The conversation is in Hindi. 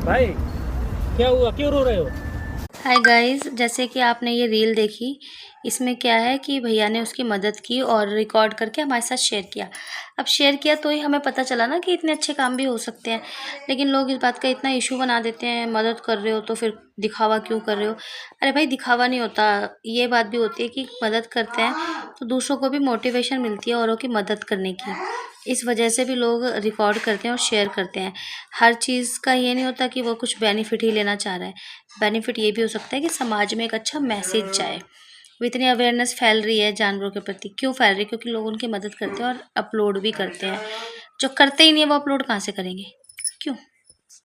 भाई क्या हुआ, क्यों रो रहे हो? हाय गाइस, जैसे कि आपने ये रील देखी। इसमें क्या है कि भैया ने उसकी मदद की और रिकॉर्ड करके हमारे साथ शेयर किया। अब शेयर किया तो ही हमें पता चला ना कि इतने अच्छे काम भी हो सकते हैं। लेकिन लोग इस बात का इतना इशू बना देते हैं, मदद कर रहे हो तो फिर दिखावा क्यों कर रहे हो। अरे भाई, दिखावा नहीं होता। ये बात भी होती है कि मदद करते हैं तो दूसरों को भी मोटिवेशन मिलती है औरों की मदद करने की। इस वजह से भी लोग रिकॉर्ड करते हैं और शेयर करते हैं। हर चीज़ का ये नहीं होता कि वो कुछ बेनिफिट ही लेना चाह रहा है। बेनिफिट ये भी हो सकता है कि समाज में एक अच्छा मैसेज जाए। वो इतनी अवेयरनेस फैल रही है जानवरों के प्रति, क्यों फैल रही है? क्योंकि लोग उनकी मदद करते हैं और अपलोड भी करते हैं। जो करते ही नहीं है वो अपलोड कहाँ से करेंगे? क्यों?